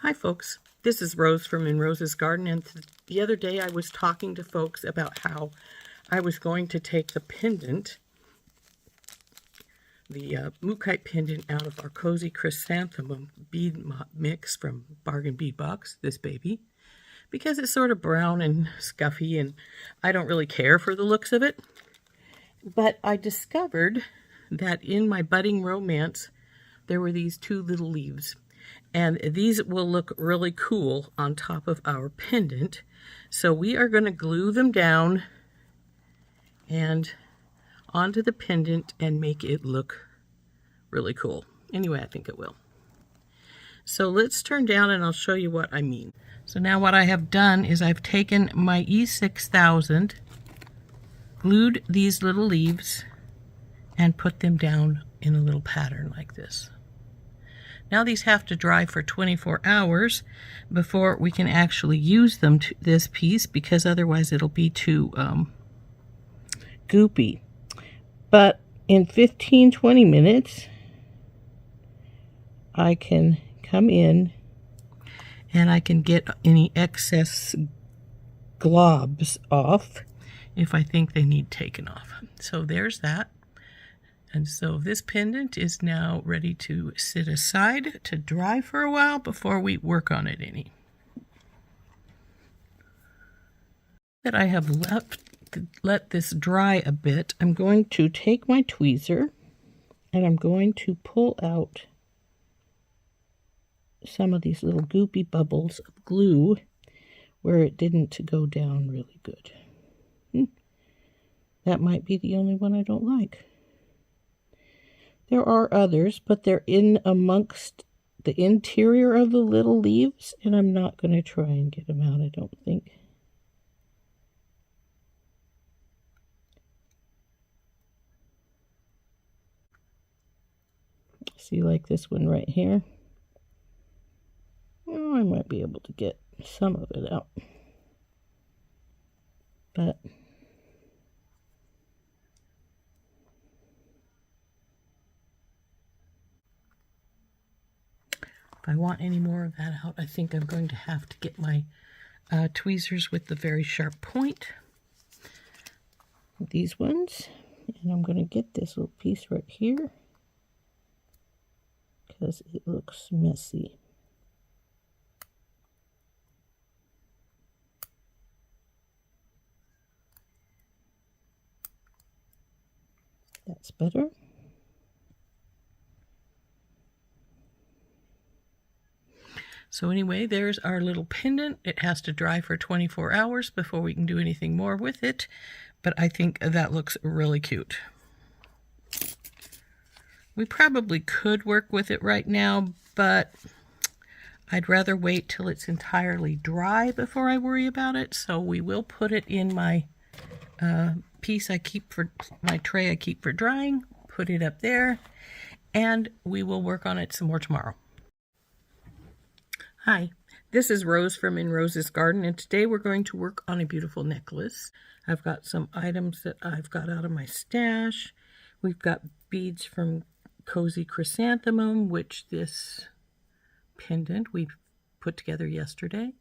Hi folks, this is Rose from In Rose's Garden, and the other day I was talking to folks about how I was going to take the pendant, the Mookite pendant out of our Cozy Chrysanthemum bead mix from Bargain Bead Box, this baby, because it's sort of brown and scuffy and I don't really care for the looks of it. But I discovered that in my budding romance there were these two little leaves. And these will look really cool on top of our pendant. So we are going to glue them down and onto the pendant and make it look really cool. Anyway, I think it will. So let's turn down and I'll show you what I mean. So now what I have done is I've taken my E6000, glued these little leaves, and put them down in a little pattern like this. Now these have to dry for 24 hours before we can actually use them to this piece, because otherwise it'll be too goopy. But in 15-20 minutes, I can come in and I can get any excess globs off if I think they need taken off. So there's that. And so this pendant is now ready to sit aside to dry for a while before we work on it any. That I have let this dry a bit, I'm going to take my tweezer and I'm going to pull out some of these little goopy bubbles of glue where it didn't go down really good. That might be the only one I don't like. There are others, but they're in amongst the interior of the little leaves, and I'm not going to try and get them out, I don't think. See, like this one right here. Oh, I might be able to get some of it out. But if I want any more of that out, I think I'm going to have to get my tweezers with the very sharp point. These ones. And I'm going to get this little piece right here because it looks messy. That's better. So anyway, there's our little pendant. It has to dry for 24 hours before we can do anything more with it, but I think that looks really cute. We probably could work with it right now, but I'd rather wait till it's entirely dry before I worry about it. So we will put it in my piece I keep for my tray I keep for drying, put it up there, and we will work on it some more tomorrow. Hi, this is Rose from In Rose's Garden, and today we're going to work on a beautiful necklace. I've got some items that I've got out of my stash. We've got beads from Cozy Chrysanthemum, which this pendant we put together yesterday.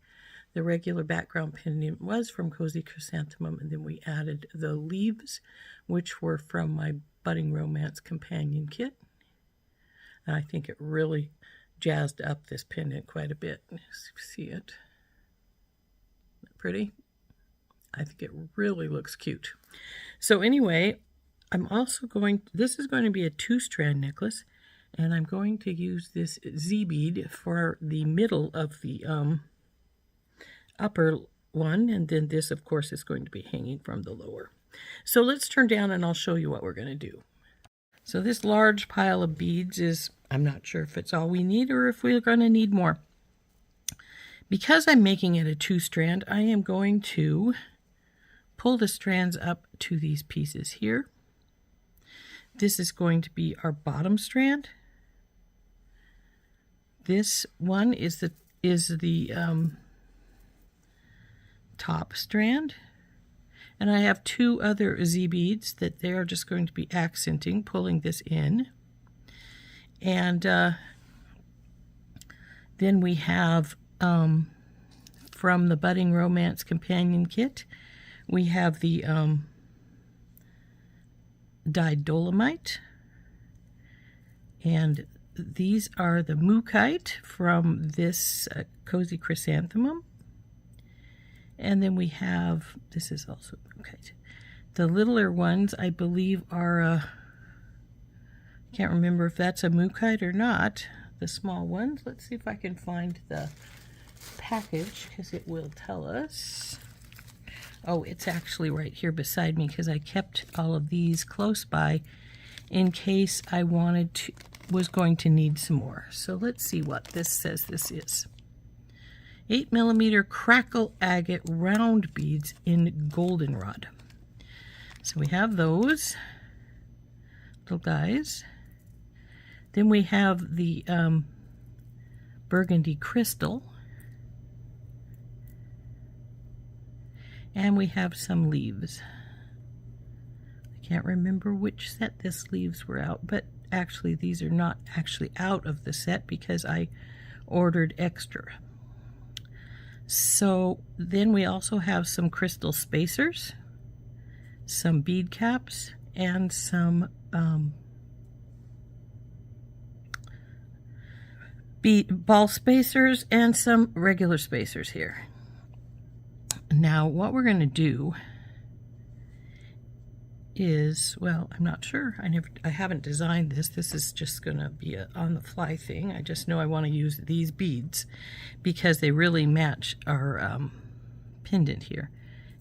The regular background pendant was from Cozy Chrysanthemum, and then we added the leaves, which were from my Budding Romance companion kit. And I think it really jazzed up this pendant quite a bit. See it? Pretty? I think it really looks cute. So anyway, I'm also this is going to be a 2-strand necklace, and I'm going to use this Z bead for the middle of the upper one, and then this, of course, is going to be hanging from the lower. So let's turn down and I'll show you what we're going to do. So this large pile of beads is, I'm not sure if it's all we need or if we're going to need more. Because I'm making it a 2-strand, I am going to pull the strands up to these pieces here. This is going to be our bottom strand. This one is the top strand. And I have 2 other Z beads that they are just going to be accenting, pulling this in. And Then we have, from the Budding Romance Companion Kit, we have the dyed dolomite. And these are the Mookite from this Cozy Chrysanthemum. And then we have, this is also Mookite. The littler ones, I believe, are, can't remember if that's a Mookite or not. The small ones. Let's see if I can find the package, because it will tell us. Oh, it's actually right here beside me, because I kept all of these close by in case I was going to need some more. So let's see what this says this is. 8mm crackle agate round beads in goldenrod. So we have those little guys. Then we have the burgundy crystal. And we have some leaves. I can't remember which set this leaves were out, but actually these are not actually out of the set because I ordered extra. So then we also have some crystal spacers, some bead caps, and some ball spacers and some regular spacers here. Now what we're going to do is, well, I'm not sure. I haven't designed this. This is just going to be a on the fly thing. I just know I want to use these beads because they really match our pendant here.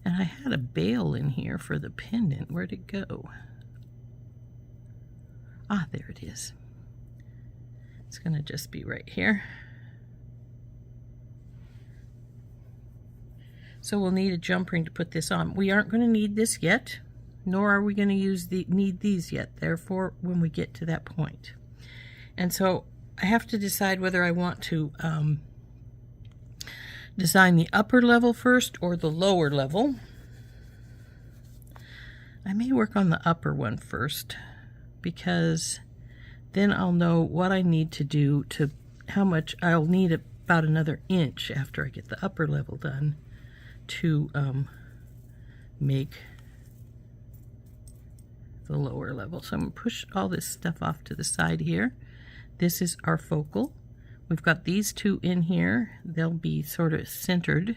And I had a bail in here for the pendant. Where'd it go? Ah, there it is. It's going to just be right here. So we'll need a jump ring to put this on. We aren't going to need this yet, nor are we going to need these yet, therefore, when we get to that point. And so I have to decide whether I want to design the upper level first or the lower level. I may work on the upper one first, because then I'll know what I need to do to how much I'll need about another inch after I get the upper level done to make the lower level. So I'm going to push all this stuff off to the side here. This is our focal. We've got these two in here. They'll be sort of centered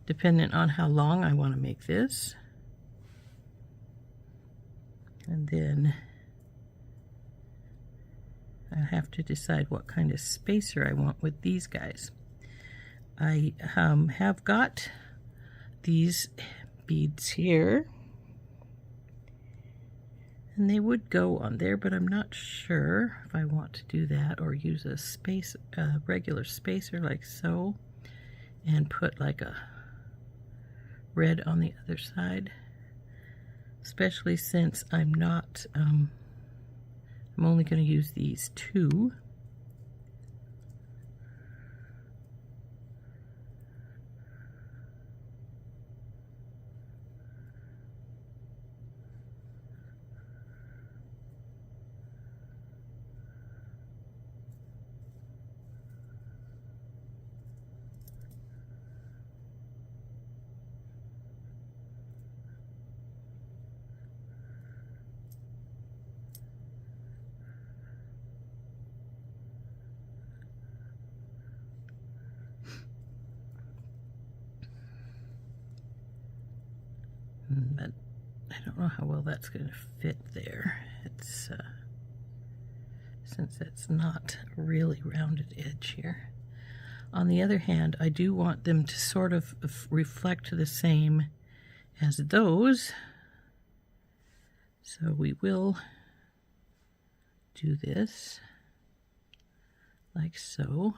dependent on how long I want to make this. And then I have to decide what kind of spacer I want with these guys. I have got these beads here, and they would go on there, but I'm not sure if I want to do that or use a regular spacer like so and put like a red on the other side, especially since I'm not I'm only going to use these two. But I don't know how well that's going to fit there. It's since it's not a really rounded edge here. On the other hand, I do want them to sort of reflect the same as those. So we will do this like so.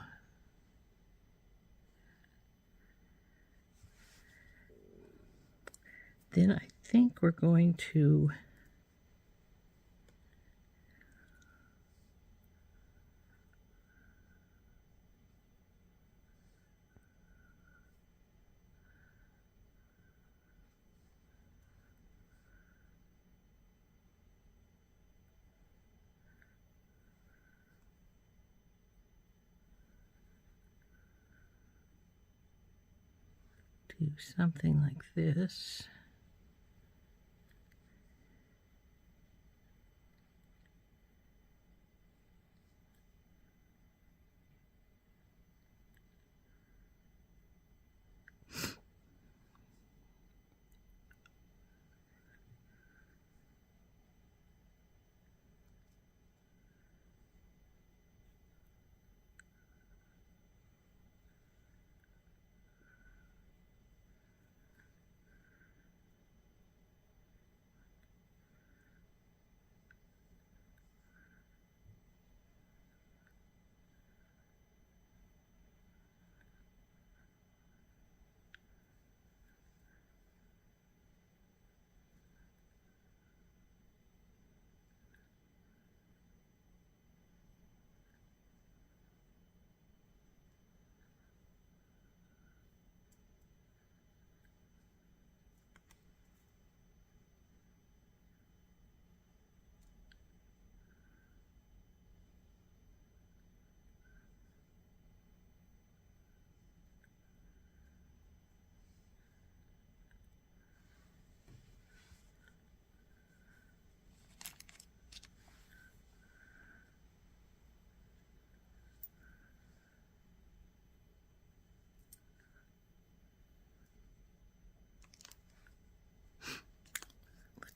Then I think we're going to do something like this.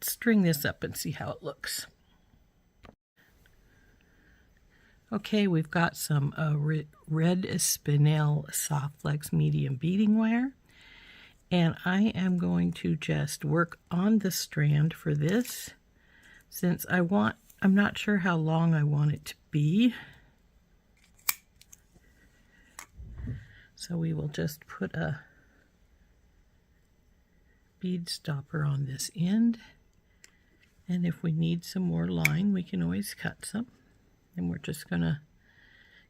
String this up and see how it looks. Okay, we've got some red spinel soft flex medium beading wire, and I am going to just work on the strand for this, since I'm not sure how long I want it to be. So we will just put a bead stopper on this end. And if we need some more line, we can always cut some. And we're just going to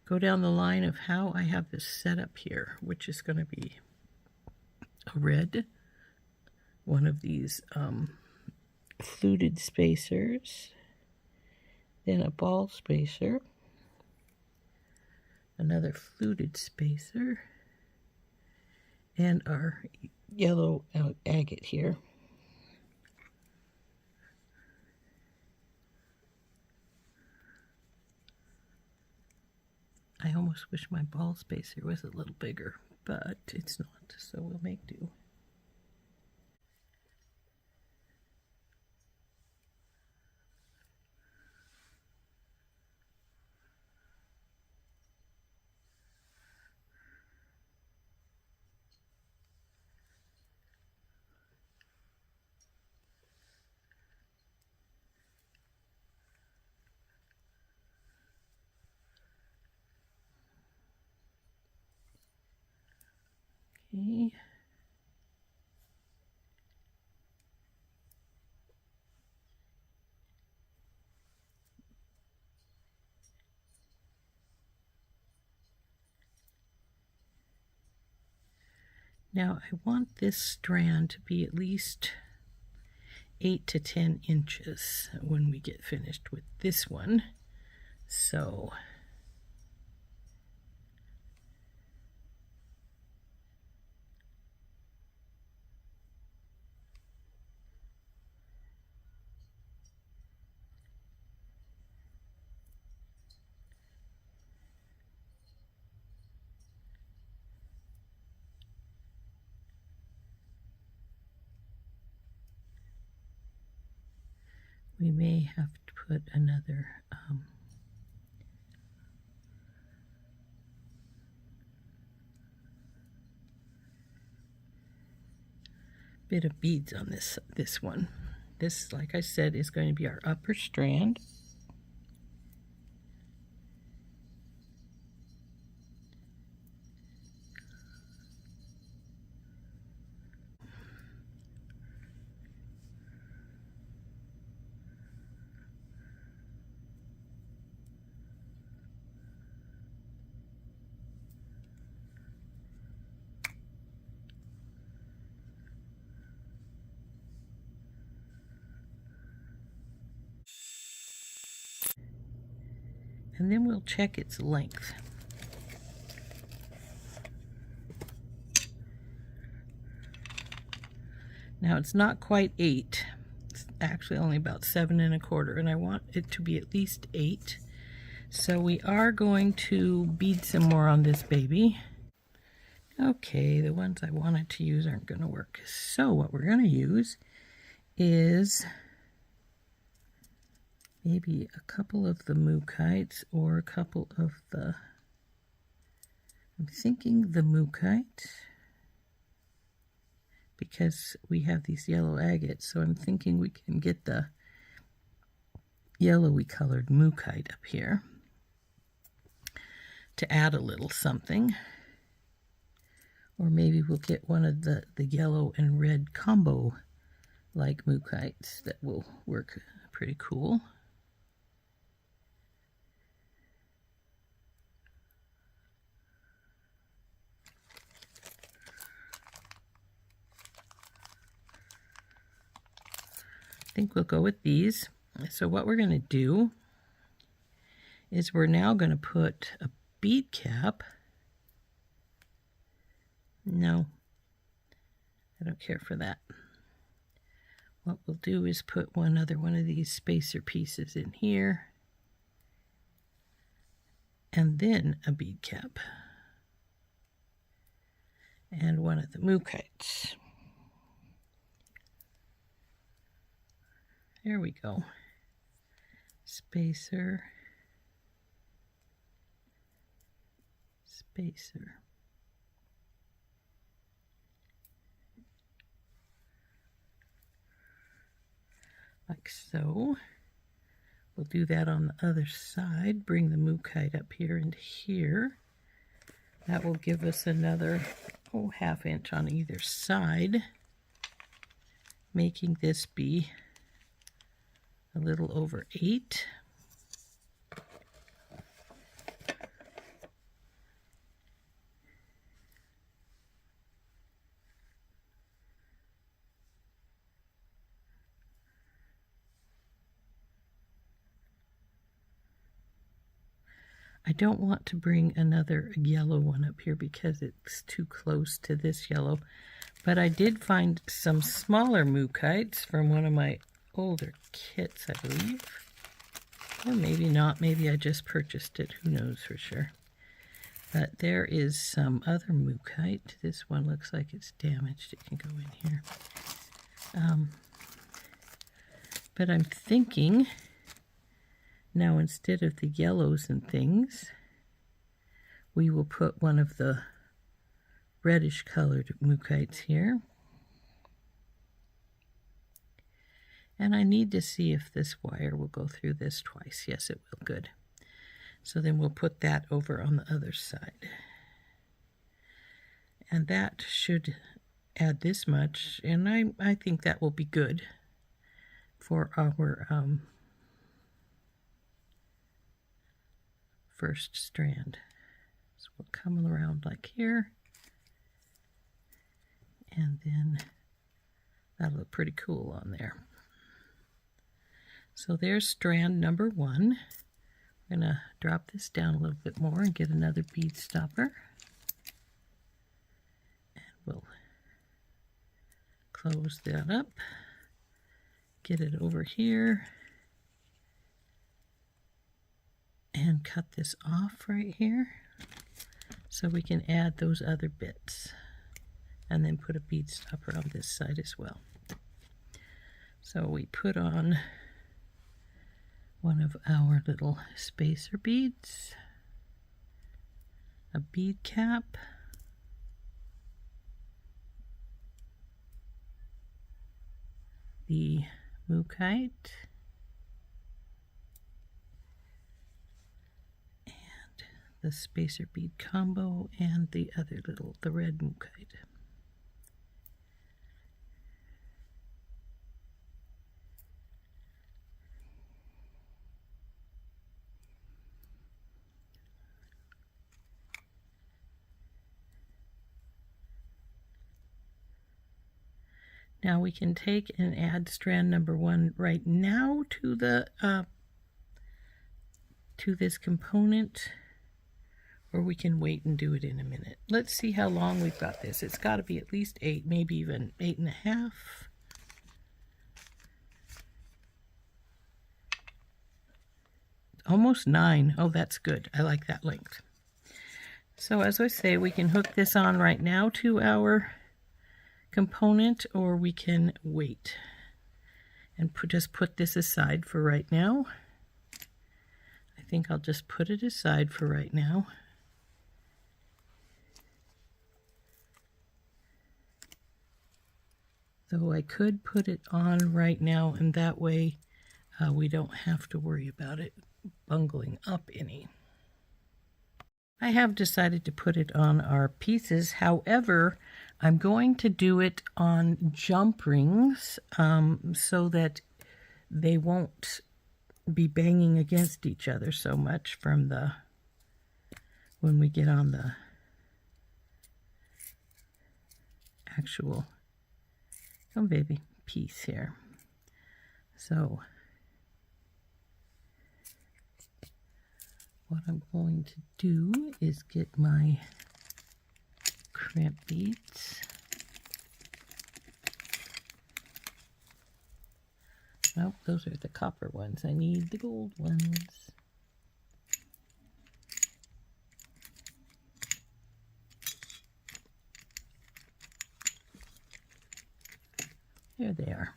go down the line of how I have this set up here, which is going to be a red, one of these fluted spacers, then a ball spacer, another fluted spacer, and our yellow agate here. I almost wish my ball spacer was a little bigger, but it's not, so we'll make do. Okay. Now I want this strand to be at least 8 to 10 inches when we get finished with this one. So we may have to put another bit of beads on this one. This, like I said, is going to be our upper strand. And then we'll check its length. Now it's not quite 8. It's actually only about 7 1/4, and I want it to be at least 8. So we are going to bead some more on this baby. Okay, the ones I wanted to use aren't going to work. So what we're going to use is maybe a couple of the Mookites or a couple of the, I'm thinking the Mookite, because we have these yellow agates, so I'm thinking we can get the yellowy colored Mookite up here to add a little something. Or maybe we'll get one of the yellow and red combo like Mookites that will work pretty cool. I think we'll go with these. So what we're going to do is we're now going to put a bead cap. No, I don't care for that. What we'll do is put another one of these spacer pieces in here, and then a bead cap, and one of the Mookites. There we go. Spacer, spacer. Like so. We'll do that on the other side. Bring the Mookite up here and here. That will give us another 1/2 inch on either side, making this be a little over 8. I don't want to bring another yellow one up here because it's too close to this yellow, but I did find some smaller Mookites from one of my older kits, I believe. Or maybe not, maybe I just purchased it, who knows for sure. But there is some other Mookite. This one looks like it's damaged, it can go in here. But I'm thinking, now instead of the yellows and things, we will put one of the reddish colored Mookites here. And I need to see if this wire will go through this twice. Yes, it will. Good. So then we'll put that over on the other side. And that should add this much, and I think that will be good for our first strand. So we'll come around like here, and then that'll look pretty cool on there. So there's strand number 1. I'm going to drop this down a little bit more and get another bead stopper. And we'll close that up, get it over here, and cut this off right here so we can add those other bits, and then put a bead stopper on this side as well. So we put on one of our little spacer beads, a bead cap, the Mookite, and the spacer bead combo, and the other little, the red Mookite. Now we can take and add strand number 1 right now to the to this component, or we can wait and do it in a minute. Let's see how long we've got this. It's got to be at least 8, maybe even 8 1/2. almost 9. Oh, that's good. I like that length. So as I say, we can hook this on right now to our component, or we can wait and just put this aside for right now. I think I'll just put it aside for right now. Though I could put it on right now, and that way we don't have to worry about it bungling up any. I have decided to put it on our pieces. However, I'm going to do it on jump rings so that they won't be banging against each other so much from when we get on the actual, oh baby, piece here. So what I'm going to do is get my crimp beads. Oh, those are the copper ones. I need the gold ones. There they are.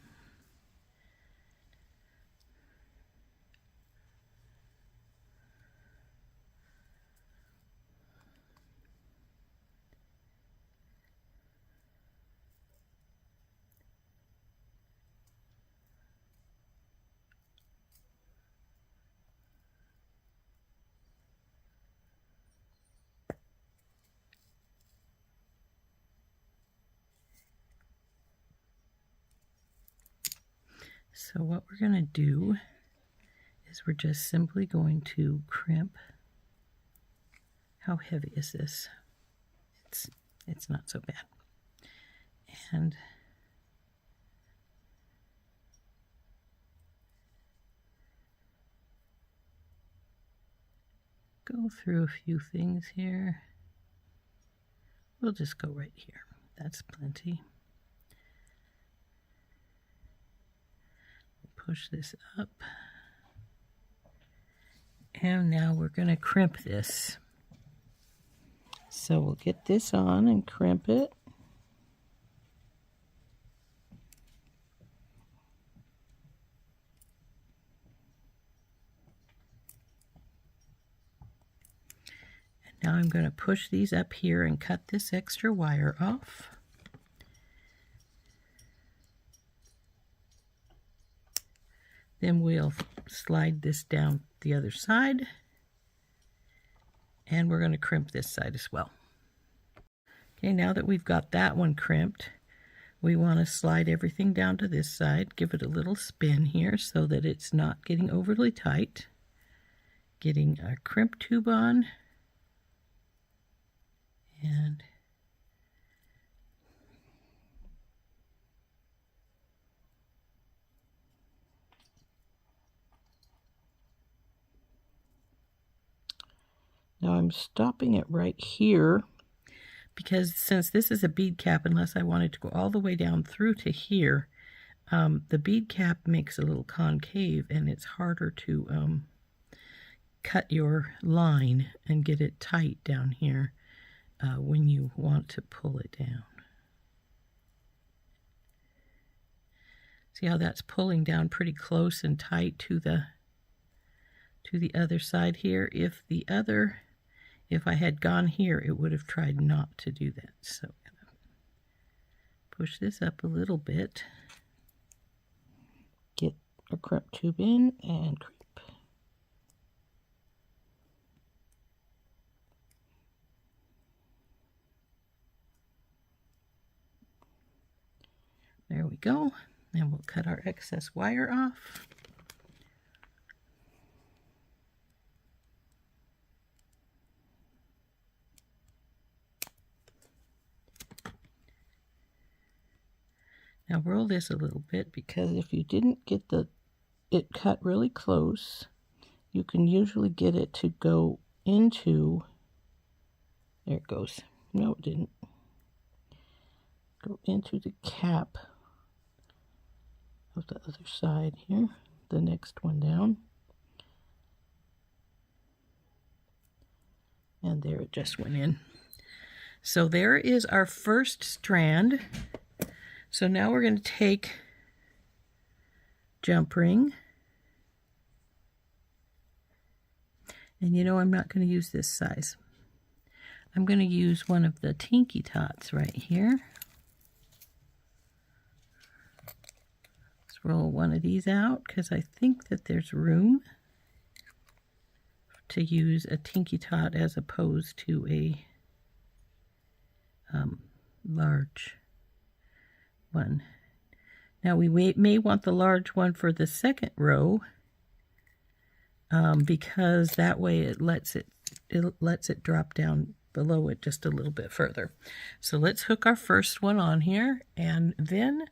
So what we're going to do is we're just simply going to crimp. How heavy is this? It's not so bad. And go through a few things here. We'll just go right here. That's plenty. Push this up. And now we're going to crimp this. So we'll get this on and crimp it. And now I'm going to push these up here and cut this extra wire off. Then we'll slide this down the other side, and we're going to crimp this side as well. Okay, now that we've got that one crimped, we want to slide everything down to this side, give it a little spin here so that it's not getting overly tight. Getting our crimp tube on, and now I'm stopping it right here because since this is a bead cap, unless I wanted to go all the way down through to here, the bead cap makes a little concave and it's harder to cut your line and get it tight down here when you want to pull it down. See how that's pulling down pretty close and tight to the other side here. If I had gone here, it would have tried not to do that. So I'm going to push this up a little bit, get a crimp tube in, and crimp. There we go. And we'll cut our excess wire off. Now roll this a little bit, because if you didn't get it cut really close, you can usually get it to go into, there it goes. No, it didn't. Go into the cap of the other side here, the next one down. And there it just went in. So there is our first strand. So now we're going to take jump ring. And you know, I'm not going to use this size. I'm going to use one of the Tinky Tots right here. Let's roll one of these out because I think that there's room to use a Tinky Tot as opposed to a large one. Now we may want the large one for the second row because that way it lets it drop down below it just a little bit further. So let's hook our first one on here, and then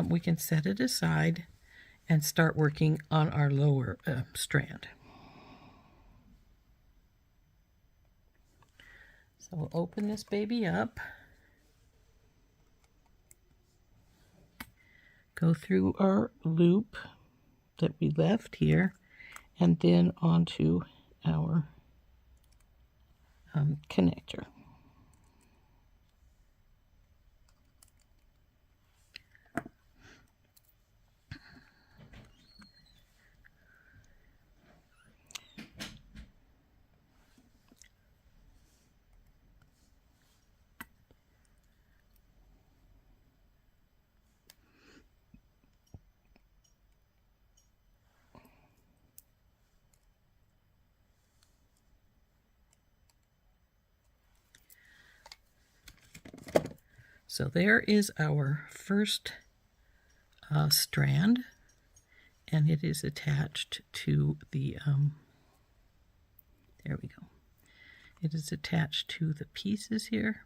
we can set it aside and start working on our lower strand. So we'll open this baby up, go through our loop that we left here, and then onto our connector. So there is our first strand, and it is attached to the, there we go. It is attached to the pieces here.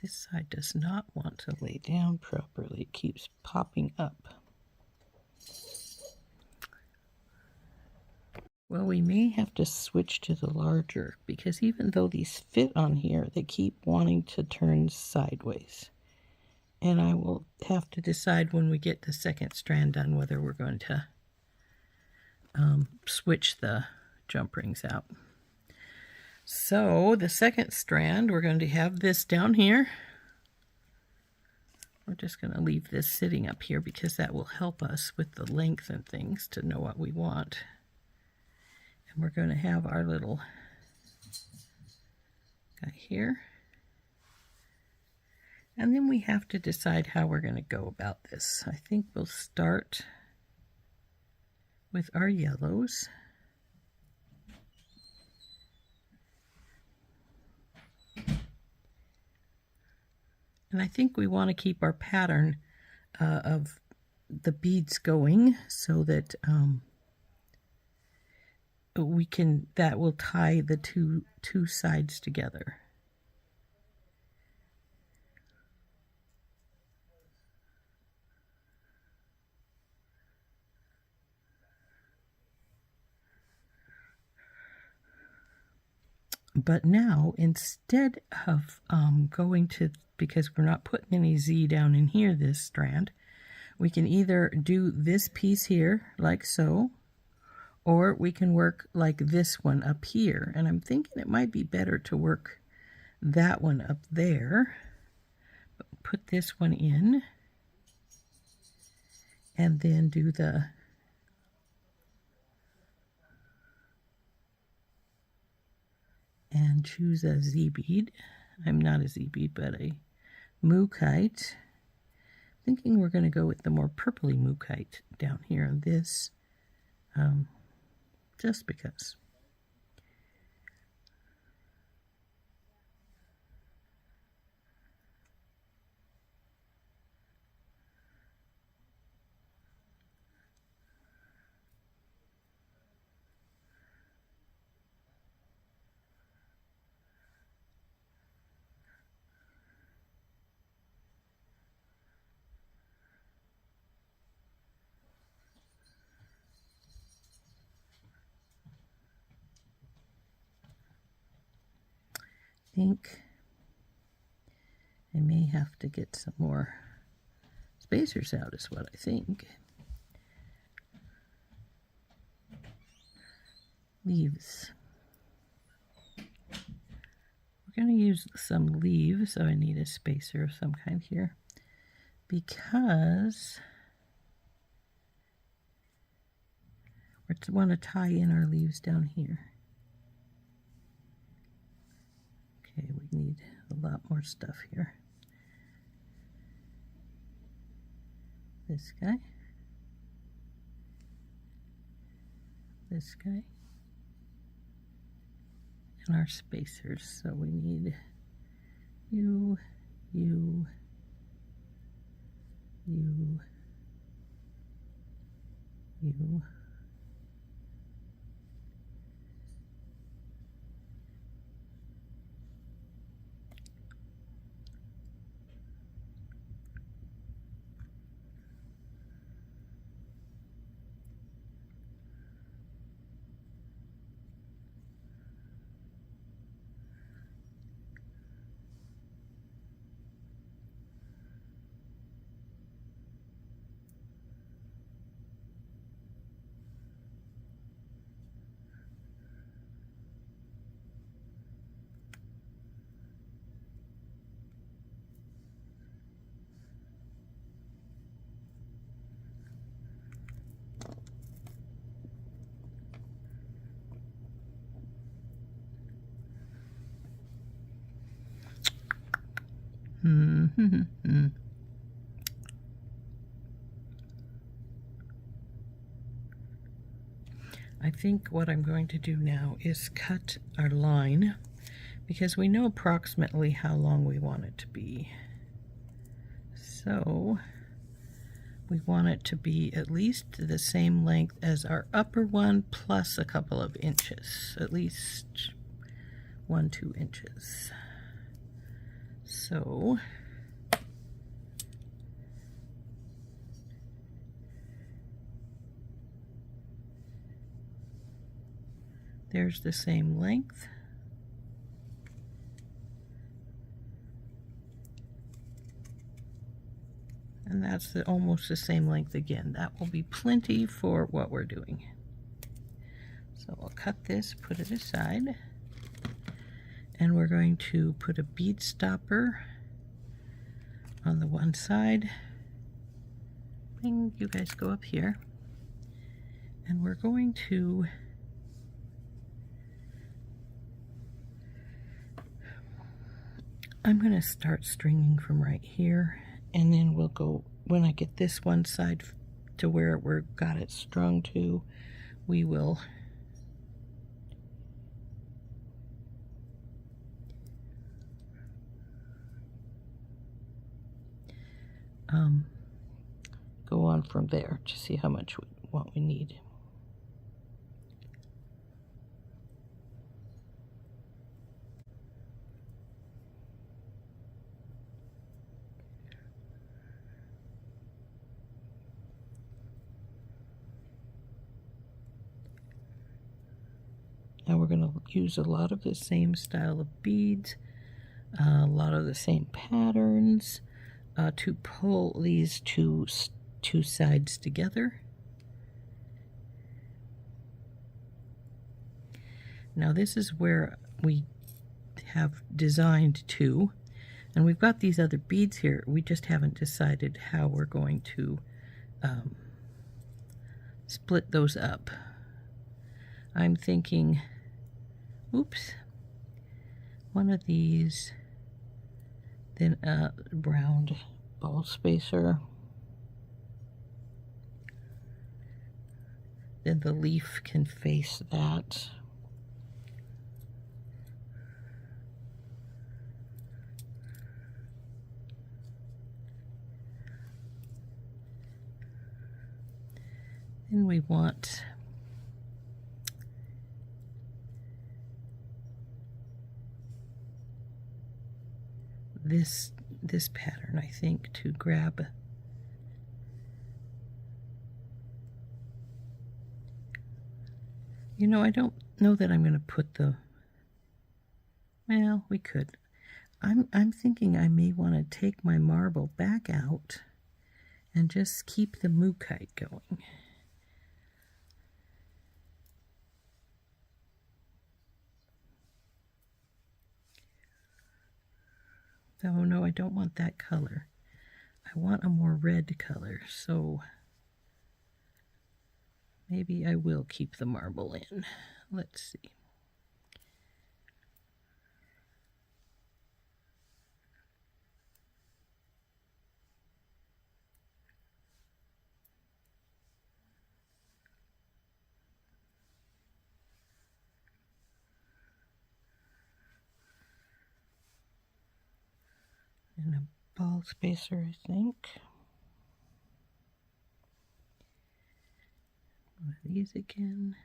This side does not want to lay down properly. It keeps popping up. Well, we may have to switch to the larger because even though these fit on here, they keep wanting to turn sideways. And I will have to decide when we get the second strand done whether we're going to switch the jump rings out. So the second strand, we're going to have this down here. We're just going to leave this sitting up here because that will help us with the length and things to know what we want. And we're going to have our little guy here. And then we have to decide how we're going to go about this. I think we'll start with our yellows. And I think we want to keep our pattern of the beads going so that that will tie the two sides together. But now, instead of going to, because we're not putting any Z down in here, this strand, we can either do this piece here, like so, or we can work like this one up here. And I'm thinking it might be better to work that one up there. Put this one in, and then do the and choose a Z bead. I'm not a Z bead, but a Mookite. Thinking we're going to go with the more purpley Mookite down here on this, just because. I think I may have to get some more spacers out, is what I think. Leaves. going to use some leaves, so I need a spacer of some kind here, because we want to tie in our leaves down here. Okay, we need a lot more stuff here. This guy. This guy. And our spacers. So we need you, you, you, you. I think what I'm going to do now is cut our line, because we know approximately how long we want it to be. So we want it to be at least the same length as our upper one, plus a couple of inches, at least 1-2 inches. So there's the same length. And that's almost the same length again. That will be plenty for what we're doing. So I'll cut this, put it aside, and we're going to put a bead stopper on the one side. Bing, you guys go up here. And we're going to I'm going to start stringing from right here, and then we'll go, when I get this one side to where we've got it strung to, we will go on from there to see how much what we need. Now we're going to use a lot of the same style of beads, a lot of the same patterns to pull these two sides together. Now this is where we have designed to, and we've got these other beads here. We just haven't decided how we're going to split those up. I'm thinking, oops, one of these, then a round ball spacer, then the leaf can face that. Then we want this pattern, I think, to grab. You know, I don't know that I'm going to put the, well, we could. I'm thinking I may want to take my marble back out and just keep the Mookite going. Oh no, I don't want that color. I want a more red color, so maybe I will keep the marble in. Let's see. And a ball spacer, I think. One of these again.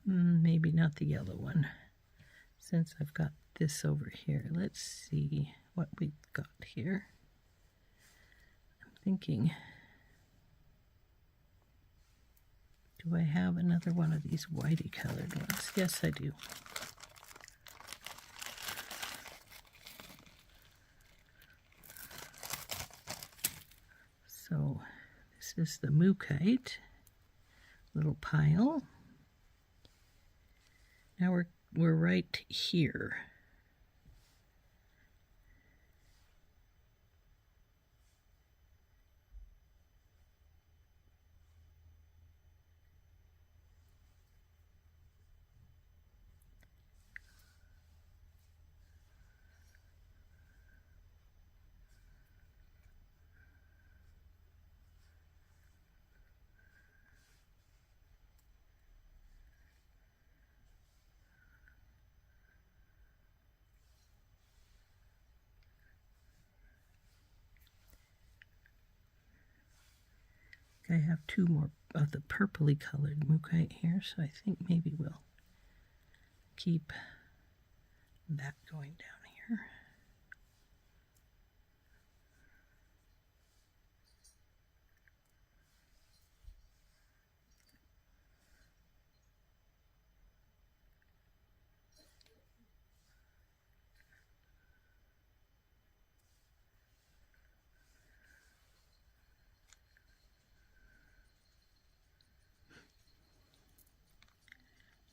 Maybe not the yellow one, since I've got this over here. Let's see what we've got here. I'm thinking, do I have another one of these whitey colored ones? Yes, I do. So this is the Mookite little pile. Now we're right here. I have two more of the purpley colored Mookite here, so I think maybe we'll keep that going down here.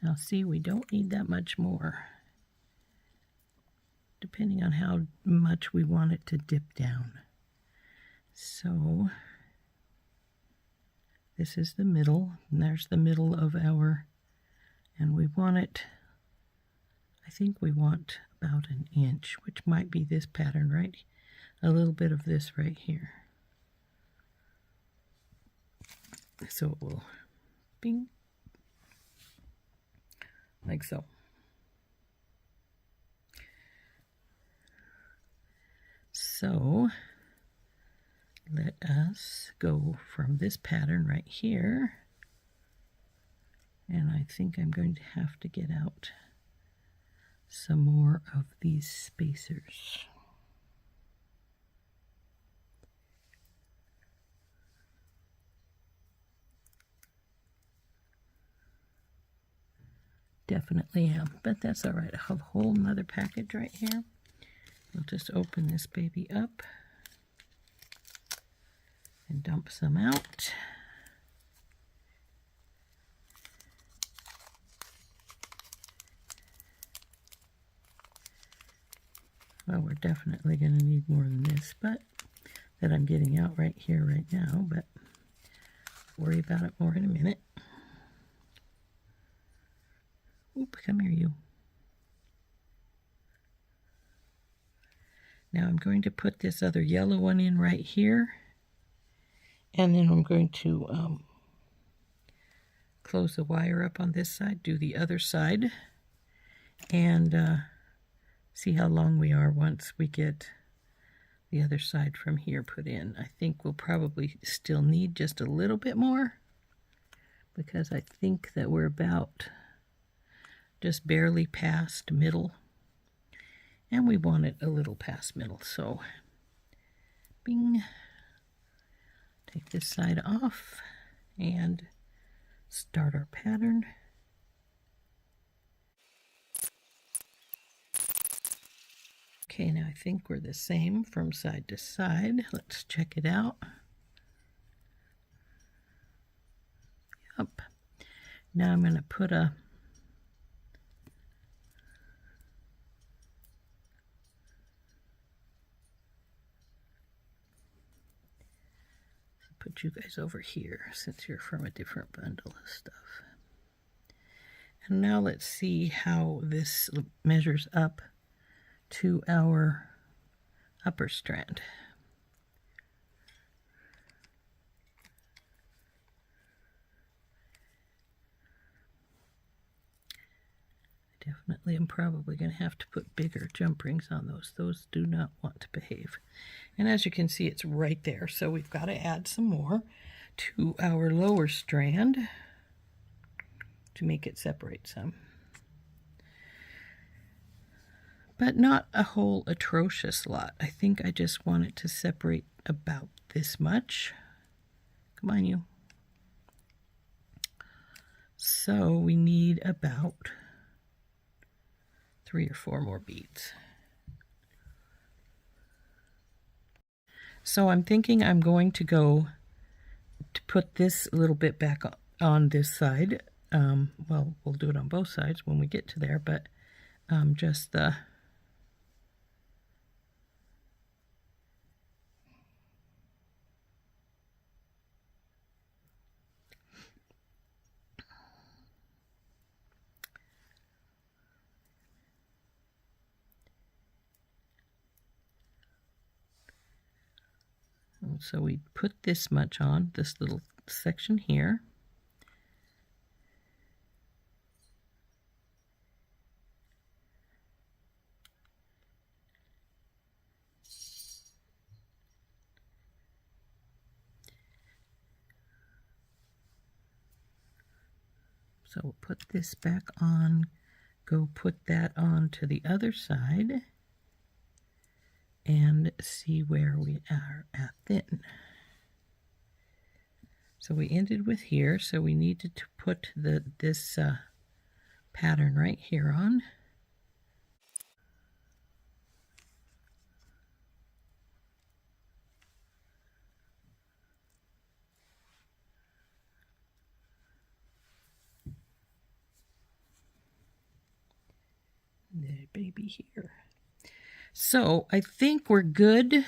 Now see, we don't need that much more, depending on how much we want it to dip down. So this is the middle, and there's the middle of our, and we want it, I think we want about an inch, which might be this pattern, right? A little bit of this right here. So it will bing, like so. So let us go from this pattern right here, and I think I'm going to have to get out some more of these spacers. Definitely am, but that's all right. I have a whole nother package right here. We'll just open this baby up and dump some out. Well, we're definitely going to need more than this, but that I'm getting out right here, right now, but worry about it more in a minute. Oop, come here, you. Now I'm going to put this other yellow one in right here, and then I'm going to close the wire up on this side, do the other side, and see how long we are once we get the other side from here put in. I think we'll probably still need just a little bit more, because I think that we're about just barely past middle, and we want it a little past middle. So bing, take this side off and start our pattern. Okay, now I think we're the same from side to side. Let's check it out. Yep. Now I'm going to put a put you guys over here since you're from a different bundle of stuff. And now let's see how this measures up to our upper strand. Definitely am probably going to have to put bigger jump rings on those. Those do not want to behave. And as you can see, it's right there. So we've got to add some more to our lower strand to make it separate some. But not a whole atrocious lot. I think I just want it to separate about this much. Come on, you. So we need about 3 or 4 more beads. So I'm thinking I'm going to go to put this a little bit back on this side. Well, we'll do it on both sides when we get to there, but just the so we put this much on this little section here. So we'll put this back on, go put that on to the other side, and see where we are at then. So we ended with here, so we needed to put this pattern right here on. The baby here. So I think we're good.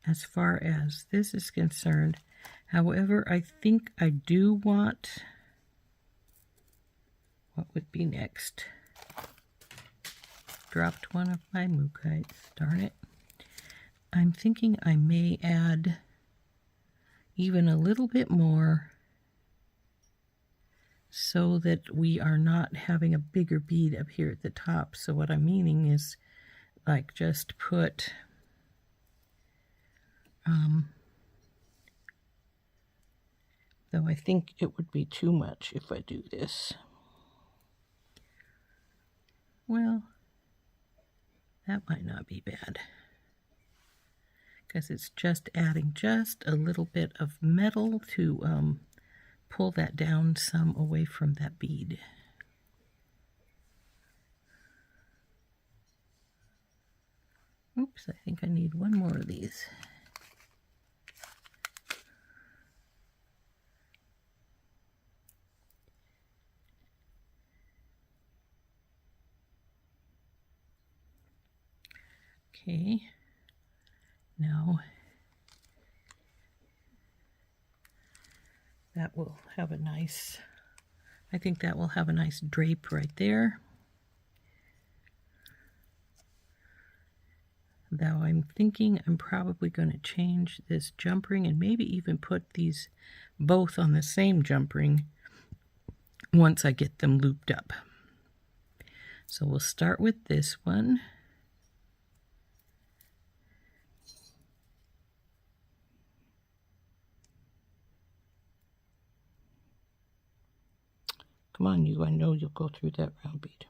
As far as this is concerned. However, I think I do want, what would be next? Dropped one of my Mookites, darn it. I'm thinking I may add even a little bit more so that we are not having a bigger bead up here at the top. So what I'm meaning is like just put though I think it would be too much if I do this. Well, that might not be bad, because it's just adding just a little bit of metal to pull that down some away from that bead. Oops, I think I need one more of these. Okay, now that will have a nice, I think that will have a nice drape right there. Though I'm thinking I'm probably going to change this jump ring and maybe even put these both on the same jump ring once I get them looped up. So we'll start with this one. Come on, you, I know you'll go through that round bead.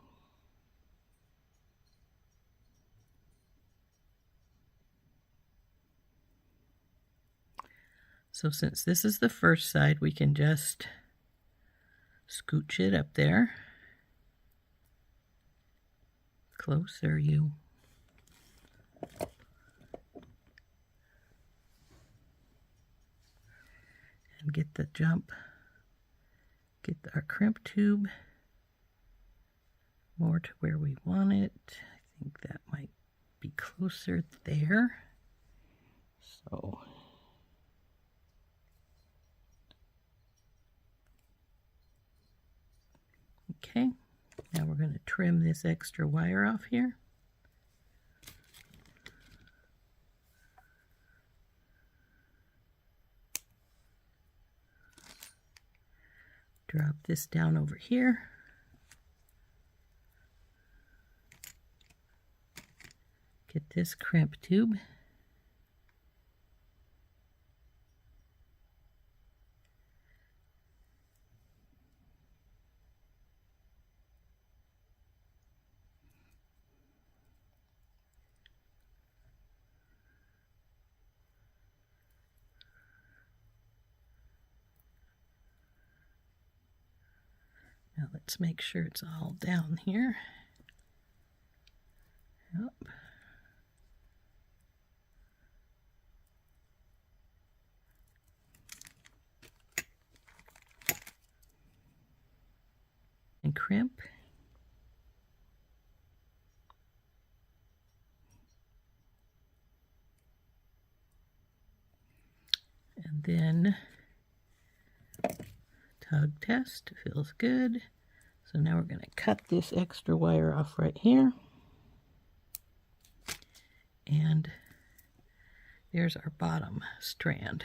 So since this is the first side, we can just scooch it up there. Closer, you. And get the jump. Get our crimp tube more to where we want it. I think that might be closer there. So okay, now we're going to trim this extra wire off here. Drop this down over here. Get this crimp tube. Now let's make sure it's all down here. Yep. And crimp. And then tug test, feels good. So now we're going to cut this extra wire off right here. And there's our bottom strand.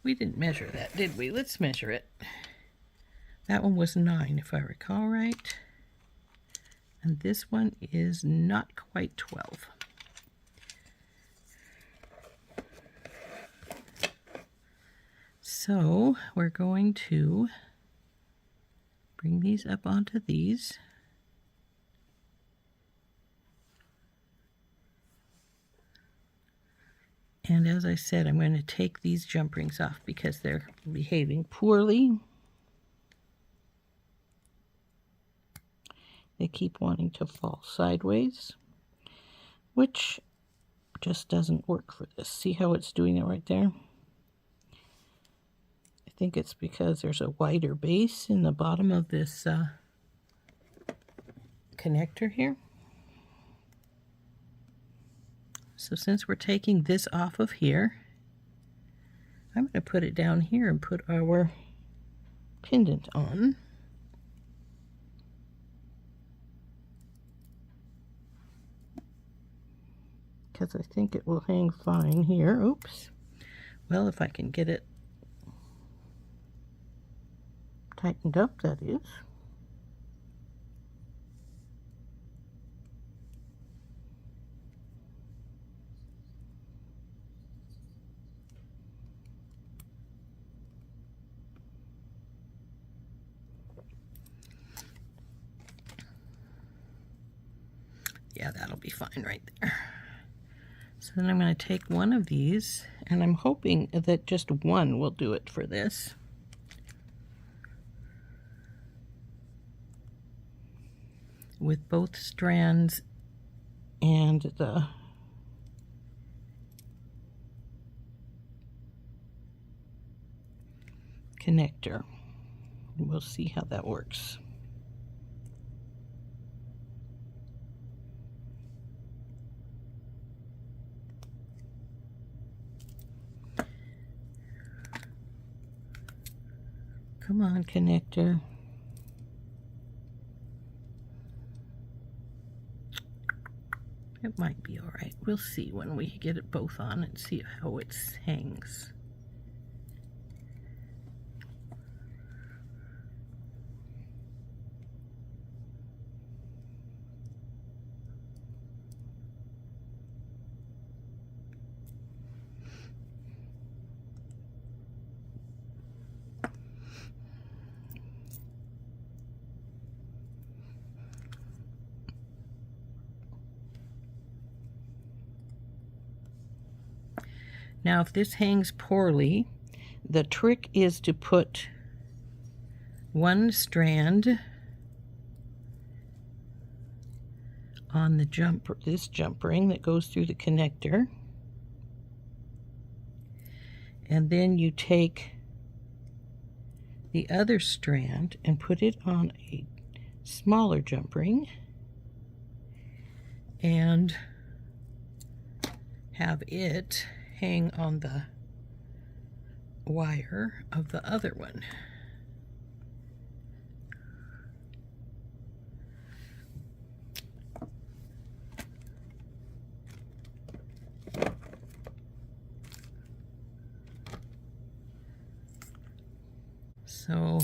We didn't measure that, did we? Let's measure it. That one was 9, if I recall right. And this one is not quite 12. So we're going to bring these up onto these. And as I said, I'm going to take these jump rings off because they're behaving poorly. They keep wanting to fall sideways, which just doesn't work for this. See how it's doing it right there? I think it's because there's a wider base in the bottom of this connector here. So since we're taking this off of here, I'm going to put it down here and put our pendant on. Because I think it will hang fine here. Oops. Well, if I can get it tightened up, that is. Yeah, that'll be fine right there. So then I'm going to take one of these, and I'm hoping that just one will do it for this. With both strands and the connector. And we'll see how that works. Come on, connector. It might be all right. We'll see when we get it both on and see how it hangs. Now if this hangs poorly, the trick is to put one strand on the this jump ring that goes through the connector, and then you take the other strand and put it on a smaller jump ring and have it hang on the wire of the other one. So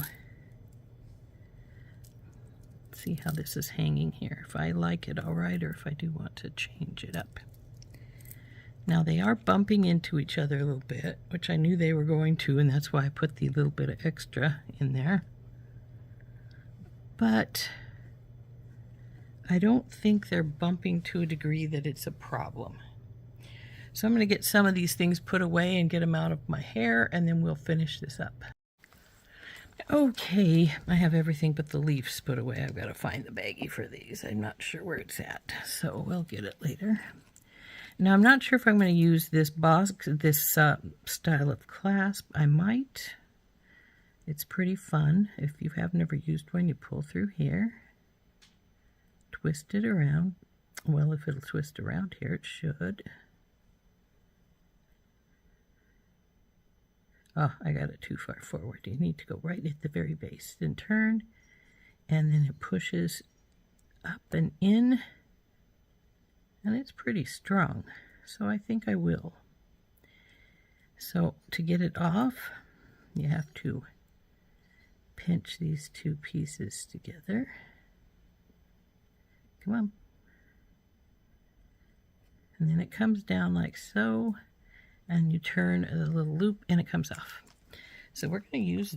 let's see how this is hanging here, if I like it all right or if I do want to change it up. Now they are bumping into each other a little bit, which I knew they were going to, and that's why I put the little bit of extra in there. But I don't think they're bumping to a degree that it's a problem. So I'm going to get some of these things put away and get them out of my hair, and then we'll finish this up. Okay, I have everything but the leaves put away. I've got to find the baggie for these. I'm not sure where it's at, so we'll get it later. Now I'm not sure if I'm going to use this style of clasp. I might. It's pretty fun. If you have never used one, you pull through here, twist it around. Well, if it'll twist around here, it should. Oh, I got it too far forward. You need to go right at the very base, then turn, and then it pushes up and in, and it's pretty strong, so I think I will. So to get it off, you have to pinch these two pieces together. Come on. And then it comes down like so, and you turn the little loop and it comes off. So we're going to use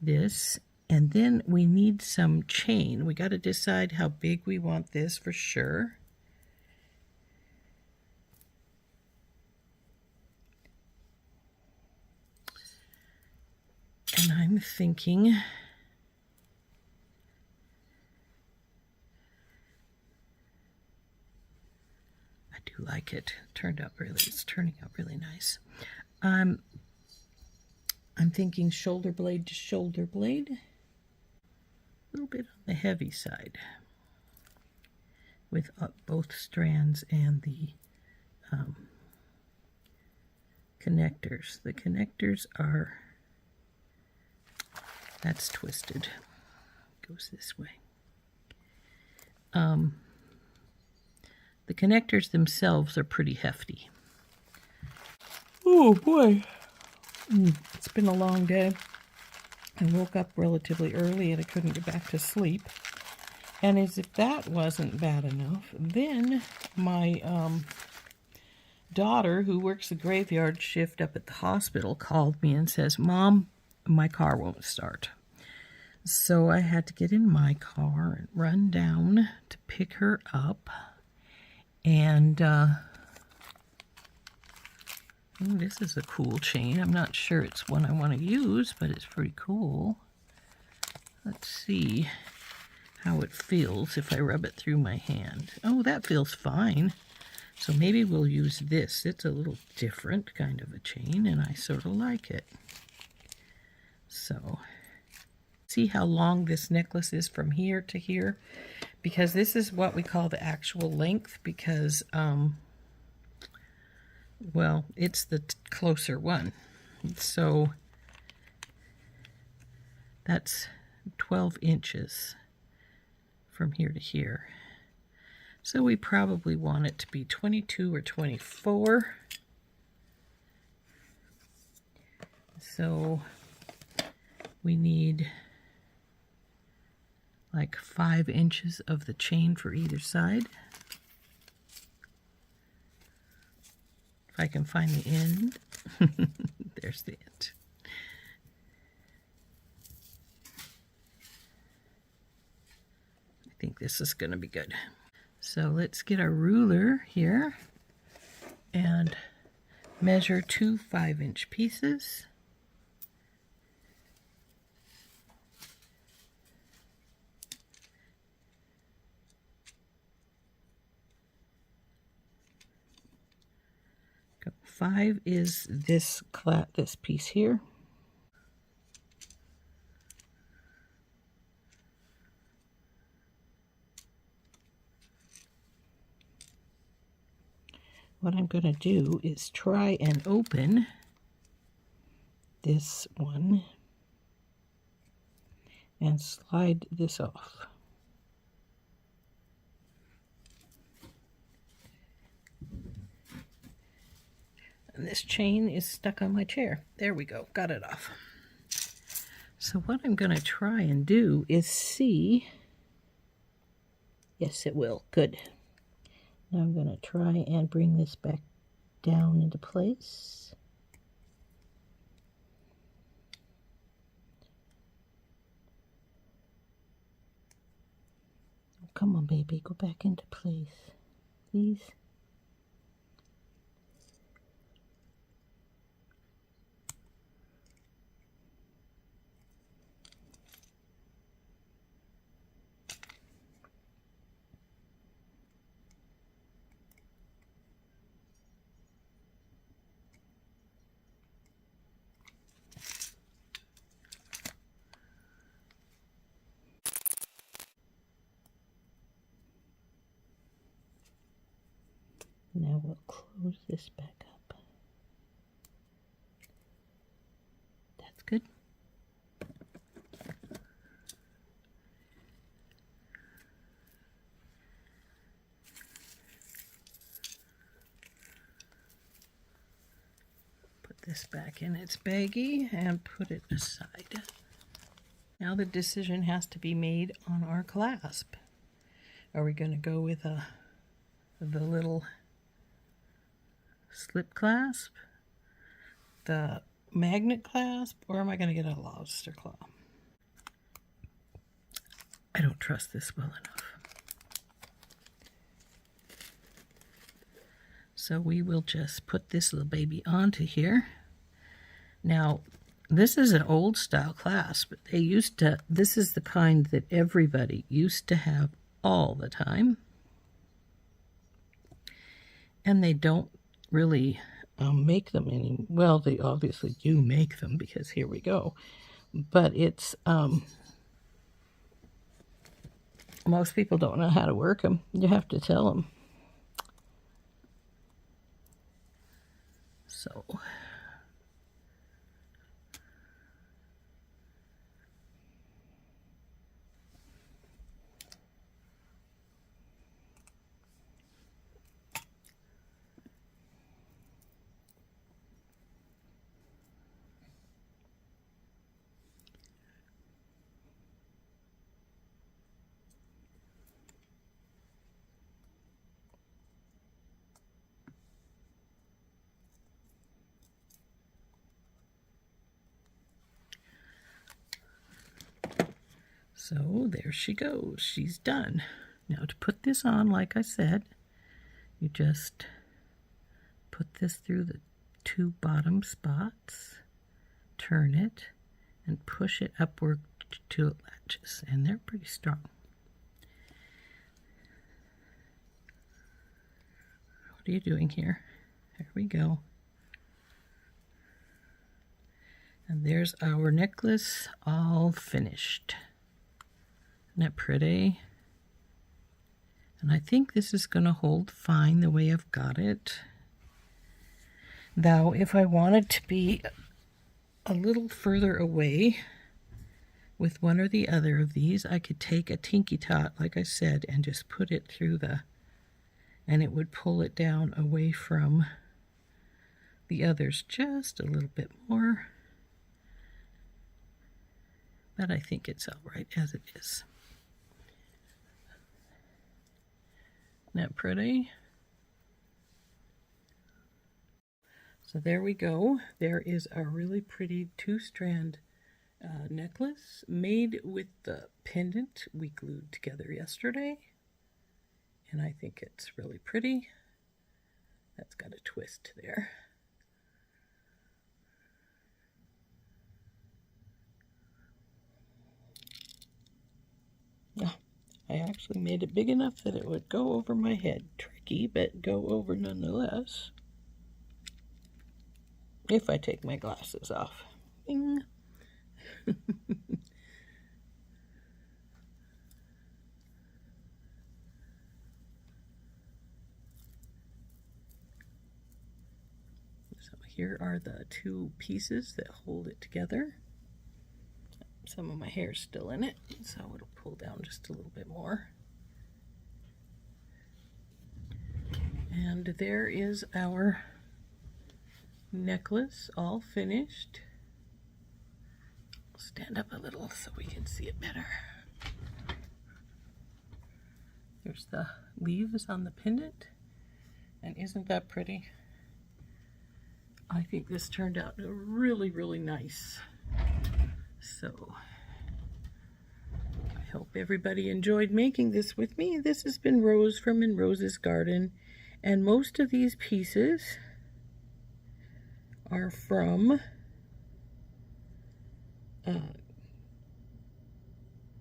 this, and then we need some chain. We got to decide how big we want this for sure. And I'm thinking like it. It's turning out really nice. I'm thinking shoulder blade to shoulder blade, a little bit on the heavy side with both strands and the connectors. The connectors are, that's twisted, goes this way. The connectors themselves are pretty hefty. Oh boy, it's been a long day. I woke up relatively early and I couldn't get back to sleep. And as if that wasn't bad enough, then my daughter, who works the graveyard shift up at the hospital, called me and says, "Mom, my car won't start." So I had to get in my car and run down to pick her up. And this is a cool chain. I'm not sure it's one I want to use, but it's pretty cool. Let's see how it feels if I rub it through my hand. Oh, that feels fine. So maybe we'll use this. It's a little different kind of a chain, and I sort of like it. So, see how long this necklace is from here to here? Because this is what we call the actual length, because, well, it's the closer one. So that's 12 inches from here to here. So we probably want it to be 22 or 24. So we need like 5 inches of the chain for either side. If I can find the end. There's the end. I think this is going to be good. So let's get our ruler here and measure 2 5-inch pieces. Go 5 is this piece here. What I'm going to do is try and open this one and slide this off. And this chain is stuck on my chair. There we go, got it off. So what I'm going to try and do is see. Yes, it will. Good. Now I'm going to try and bring this back down into place. Oh, come on, baby, go back into place, please. Now we'll close this back up. That's good. Put this back in its baggie and put it aside. Now the decision has to be made on our clasp. Are we going to go with the little slip clasp, the magnet clasp, or am I going to get a lobster claw? I don't trust this well enough. So we will just put this little baby onto here. Now, this is an old style clasp. They used to, this is the kind that everybody used to have all the time. And they don't really make them any, well, they obviously do make them because here we go. But it's, most people don't know how to work them. You have to tell them. So, there she goes. She's done. Now to put this on, like I said, you just put this through the 2 bottom spots, turn it, and push it upward till it latches, and they're pretty strong. What are you doing here? There we go. And there's our necklace all finished. Isn't that pretty? And I think this is going to hold fine the way I've got it. Now, if I wanted to be a little further away with one or the other of these, I could take a Tinky Tot, like I said, and just put it through and it would pull it down away from the others just a little bit more. But I think it's all right as it is. Isn't that pretty? So there we go. There is a really pretty 2-strand necklace made with the pendant we glued together yesterday. And I think it's really pretty. That's got a twist there. Oh, I actually made it big enough that it would go over my head. Tricky, but go over nonetheless. If I take my glasses off. Bing. So here are the two pieces that hold it together. Some of my hair's still in it, so it'll pull down just a little bit more. And there is our necklace all finished. I'll stand up a little so we can see it better. There's the leaves on the pendant, and isn't that pretty? I think this turned out really, really nice. So I hope everybody enjoyed making this with me. This has been Rose from In Rose's Garden, and most of these pieces are from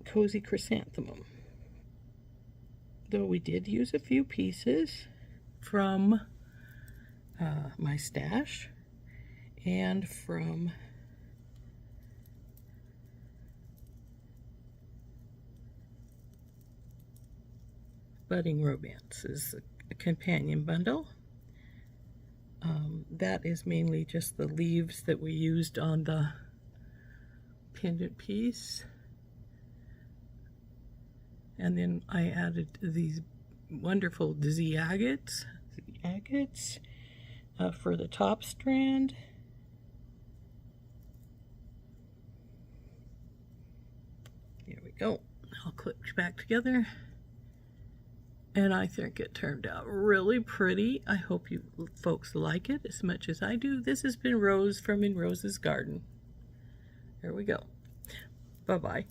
Cozy Chrysanthemum. Though we did use a few pieces from my stash and from Budding Romance is a companion bundle. That is mainly just the leaves that we used on the pendant piece. And then I added these wonderful agates for the top strand. Here we go. I'll clip back together. And I think it turned out really pretty. I hope you folks like it as much as I do. This has been Rose from In Rose's Garden. There we go. Bye-bye.